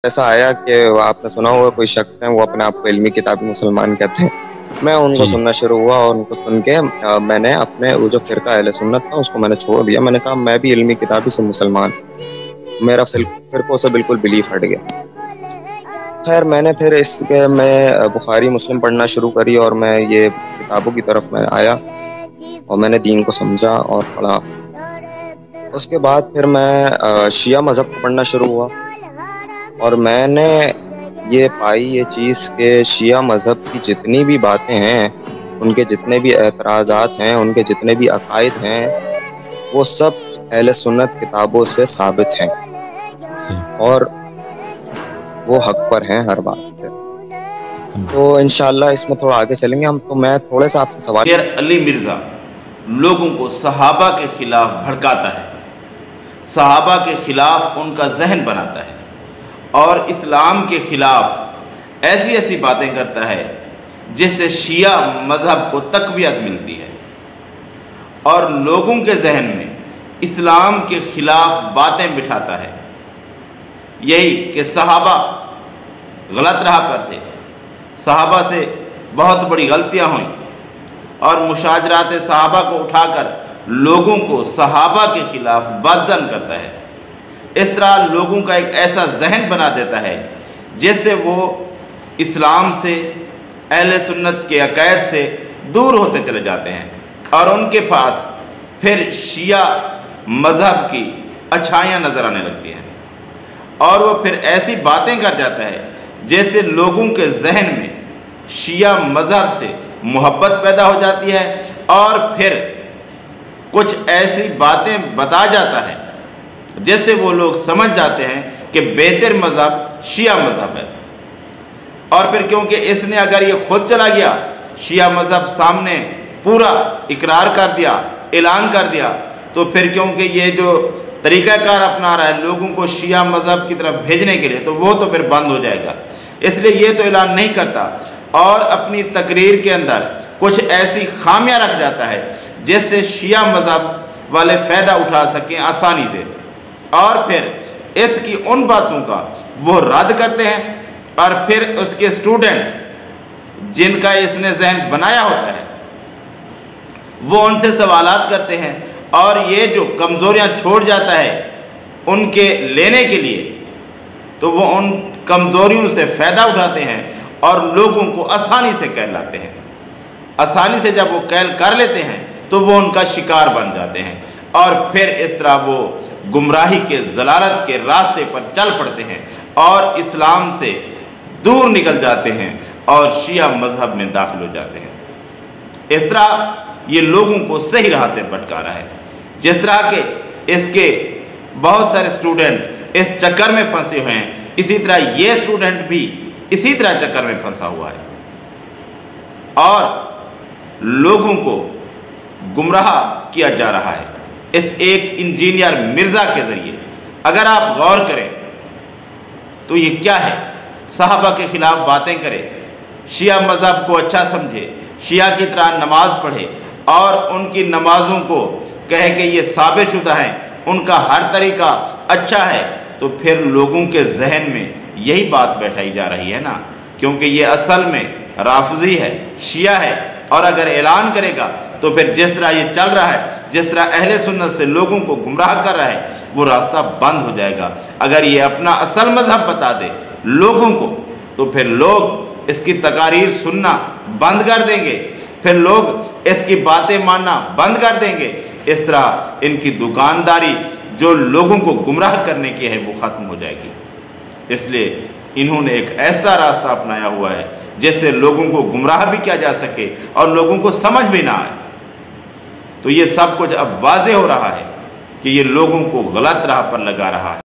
ایسا آیا کہ آپ نے سنا ہوگا کوئی شخص ہیں وہ اپنے آپ کو علمی کتابی مسلمان کہتے ہیں. میں ان کو جی سننا شروع ہوا اور ان کو سن کے میں نے اپنے وہ جو فرقہ اہل سنت تھا اس کو میں نے چھوڑ دیا. میں نے کہا میں بھی علمی کتابی سے مسلمان. میرا جی فرقوں سے بالکل بلیف ہٹ گیا. خیر میں نے پھر اس کے میں بخاری مسلم پڑھنا شروع کری اور میں یہ کتابوں کی طرف میں آیا اور میں نے دین کو سمجھا اور پڑھا. اس کے بعد پھر میں شیعہ مذہب کو پڑھنا شروع ہوا اور میں نے یہ پائی یہ چیز کہ شیعہ مذہب کی جتنی بھی باتیں ہیں، ان کے جتنے بھی اعتراضات ہیں، ان کے جتنے بھی عقائد ہیں، وہ سب اہل سنت کتابوں سے ثابت ہیں صحیح. اور وہ حق پر ہیں ہر بات پہ. تو انشاءاللہ اس میں تھوڑا آگے چلیں گے ہم. تو میں تھوڑے سا آپ سے سوال. شیر علی مرزا لوگوں کو صحابہ کے خلاف بھڑکاتا ہے، صحابہ کے خلاف ان کا ذہن بناتا ہے اور اسلام کے خلاف ایسی ایسی باتیں کرتا ہے جس سے شیعہ مذہب کو تقویت ملتی ہے اور لوگوں کے ذہن میں اسلام کے خلاف باتیں بٹھاتا ہے. یہی کہ صحابہ غلط راہ پر تھے، صحابہ سے بہت بڑی غلطیاں ہوئیں اور مشاجرات صحابہ کو اٹھا کر لوگوں کو صحابہ کے خلاف بدظن کرتا ہے. اس طرح لوگوں کا ایک ایسا ذہن بنا دیتا ہے جس سے وہ اسلام سے، اہل سنت کے عقائد سے دور ہوتے چلے جاتے ہیں اور ان کے پاس پھر شیعہ مذہب کی اچھائیاں نظر آنے لگتی ہیں اور وہ پھر ایسی باتیں کر جاتا ہے جس سے لوگوں کے ذہن میں شیعہ مذہب سے محبت پیدا ہو جاتی ہے اور پھر کچھ ایسی باتیں بتا جاتا ہے جس سے وہ لوگ سمجھ جاتے ہیں کہ بہتر مذہب شیعہ مذہب ہے. اور پھر کیونکہ اس نے اگر یہ خود چلا گیا، شیعہ مذہب سامنے پورا اقرار کر دیا، اعلان کر دیا، تو پھر کیونکہ یہ جو طریقہ کار اپنا رہا ہے لوگوں کو شیعہ مذہب کی طرف بھیجنے کے لیے، تو وہ تو پھر بند ہو جائے گا. اس لیے یہ تو اعلان نہیں کرتا اور اپنی تقریر کے اندر کچھ ایسی خامیاں رکھ جاتا ہے جس سے شیعہ مذہب والے فائدہ اٹھا سکیں آسانی سے، اور پھر اس کی ان باتوں کا وہ رد کرتے ہیں اور پھر اس کے اسٹوڈنٹ جن کا اس نے ذہن بنایا ہوتا ہے وہ ان سے سوالات کرتے ہیں اور یہ جو کمزوریاں چھوڑ جاتا ہے ان کے لینے کے لیے، تو وہ ان کمزوریوں سے فائدہ اٹھاتے ہیں اور لوگوں کو آسانی سے کہلاتے ہیں. آسانی سے جب وہ کہل کر لیتے ہیں تو وہ ان کا شکار بن جاتے ہیں اور پھر اس طرح وہ گمراہی کے ضلالت کے راستے پر چل پڑتے ہیں اور اسلام سے دور نکل جاتے ہیں اور شیعہ مذہب میں داخل ہو جاتے ہیں. اس طرح یہ لوگوں کو صحیح راہ پہ بھٹکا رہا ہے. جس طرح کہ اس کے بہت سارے اسٹوڈنٹ اس چکر میں پھنسے ہوئے ہیں، اسی طرح یہ اسٹوڈنٹ بھی اسی طرح چکر میں پھنسا ہوا ہے اور لوگوں کو گمراہ کیا جا رہا ہے اس ایک انجینئر مرزا کے ذریعے. اگر آپ غور کریں تو یہ کیا ہے؟ صحابہ کے خلاف باتیں کرے، شیعہ مذہب کو اچھا سمجھے، شیعہ کی طرح نماز پڑھے اور ان کی نمازوں کو کہے کہ یہ ثابت شدہ ہیں، ان کا ہر طریقہ اچھا ہے، تو پھر لوگوں کے ذہن میں یہی بات بیٹھائی جا رہی ہے نا، کیونکہ یہ اصل میں رافضی ہے، شیعہ ہے. اور اگر اعلان کرے گا تو پھر جس طرح یہ چل رہا ہے، جس طرح اہل سنت سے لوگوں کو گمراہ کر رہا ہے، وہ راستہ بند ہو جائے گا. اگر یہ اپنا اصل مذہب بتا دے لوگوں کو تو پھر لوگ اس کی تقاریر سننا بند کر دیں گے، پھر لوگ اس کی باتیں ماننا بند کر دیں گے. اس طرح ان کی دکانداری جو لوگوں کو گمراہ کرنے کی ہے وہ ختم ہو جائے گی. اس لیے انہوں نے ایک ایسا راستہ اپنایا ہوا ہے جس سے لوگوں کو گمراہ بھی کیا جا سکے اور لوگوں کو سمجھ بھی نہ آئے. تو یہ سب کچھ اب واضح ہو رہا ہے کہ یہ لوگوں کو غلط راہ پر لگا رہا ہے.